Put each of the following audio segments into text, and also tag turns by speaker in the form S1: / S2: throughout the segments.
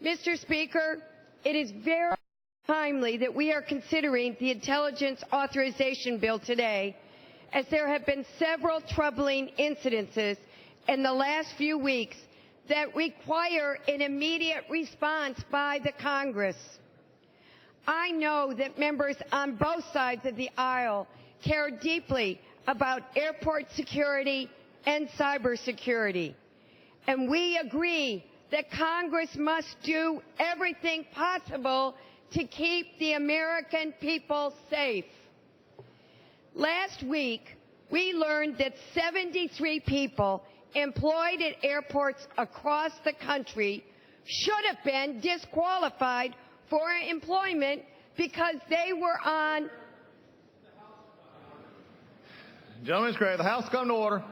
S1: Mr. Speaker, it is very timely that we are considering the Intelligence Authorization Bill today, as there have been several troubling incidences in the last few weeks that require an immediate response by the Congress. I know that members on both sides of the aisle care deeply about airport security and cybersecurity, and we agree that Congress must do everything possible to keep the American people safe. Last week, we learned that 73 people employed at airports across the country should have been disqualified for employment because they were on...
S2: Gentleman's correct. The House come to order.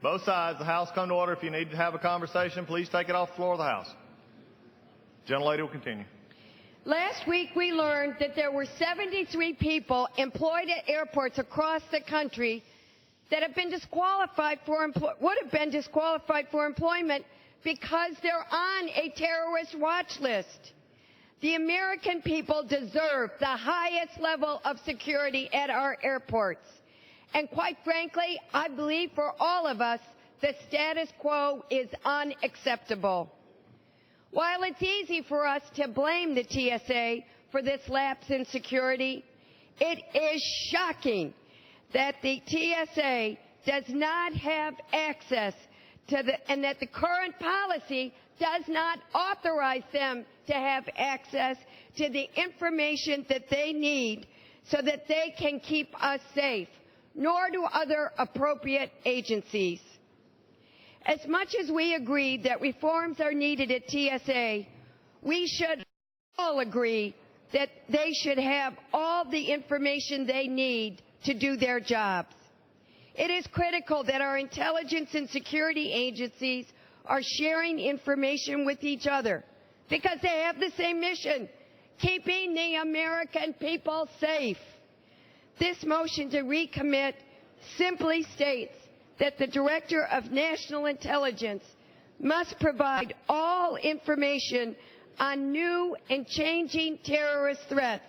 S2: Both sides, the House come to order. If you need to have a conversation, please take it off the floor of the House. Gentlelady will continue.
S1: Last week, we learned that there were 73 people employed at airports across the country that have been disqualified for would have been disqualified for employment because they're on a terrorist watch list. The American people deserve the highest level of security at our airports. And quite frankly, I believe for all of us, the status quo is unacceptable. While it's easy for us to blame the TSA for this lapse in security, it is shocking that the TSA does not have access to and that the current policy does not authorize them to have access to the information that they need so that they can keep us safe, nor do other appropriate agencies. As much as we agree that reforms are needed at TSA, we should all agree that they should have all the information they need to do their jobs. It is critical that our intelligence and security agencies are sharing information with each other because they have the same mission, keeping the American people safe. This motion to recommit simply states that the Director of National Intelligence must provide all information on new and changing terrorist threats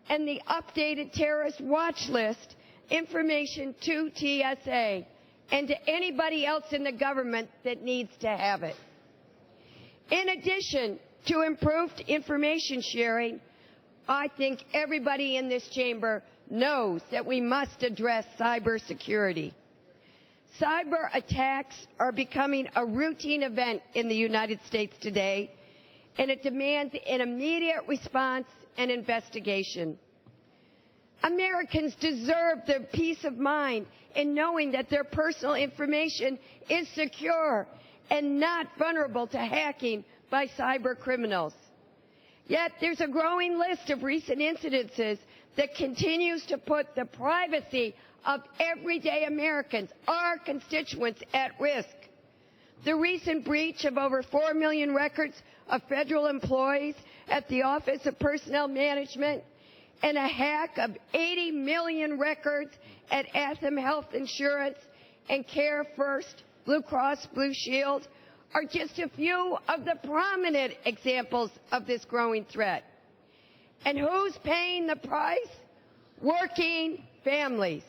S1: and the updated terrorist watch list information to TSA and to anybody else in the government that needs to have it. In addition to improved information sharing, I think everybody in this chamber knows that we must address cybersecurity. Cyber attacks are becoming a routine event in the United States today, and it demands an immediate response and investigation. Americans deserve the peace of mind in knowing that their personal information is secure and not vulnerable to hacking by cyber criminals. Yet there's a growing list of recent incidences that continues to put the privacy of everyday Americans, our constituents, at risk. The recent breach of over 4 million records of federal employees at the Office of Personnel Management and a hack of 80 million records at Anthem Health Insurance and Care First, Blue Cross Blue Shield are just a few of the prominent examples of this growing threat. And who's paying the price? Working families.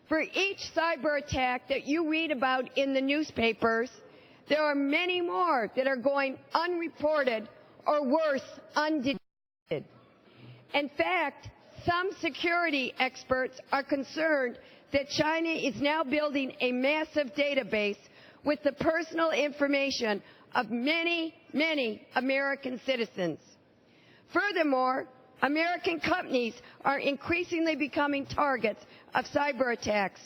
S1: For each cyber attack that you read about in the newspapers, there are many more that are going unreported or worse, undetected. In fact, some security experts are concerned that China is now building a massive database with the personal information of many, many American citizens. Furthermore, American companies are increasingly becoming targets of cyber attacks,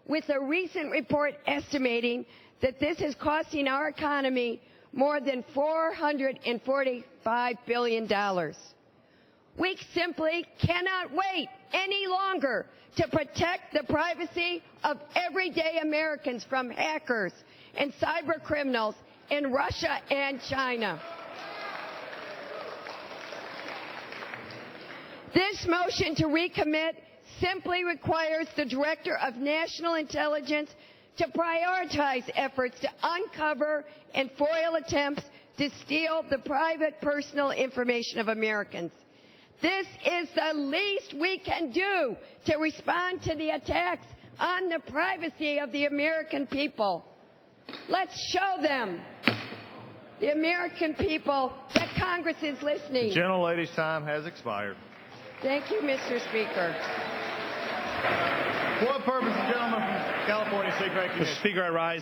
S1: with a recent report estimating that this is costing our economy more than $445 billion. We simply cannot wait any longer to protect the privacy of everyday Americans from hackers and cyber criminals in Russia and China. This motion to recommit simply requires the Director of National Intelligence to prioritize efforts to uncover and foil attempts to steal the private personal information of Americans. This is the least we can do to respond to the attacks on the privacy of the American people. Let's show them, the American people, that Congress is listening.
S2: The gentlelady's time has expired.
S1: Thank you, Mr. Speaker.
S2: For what purpose, the gentleman from California seek recognition?
S3: Mr. Speaker, I rise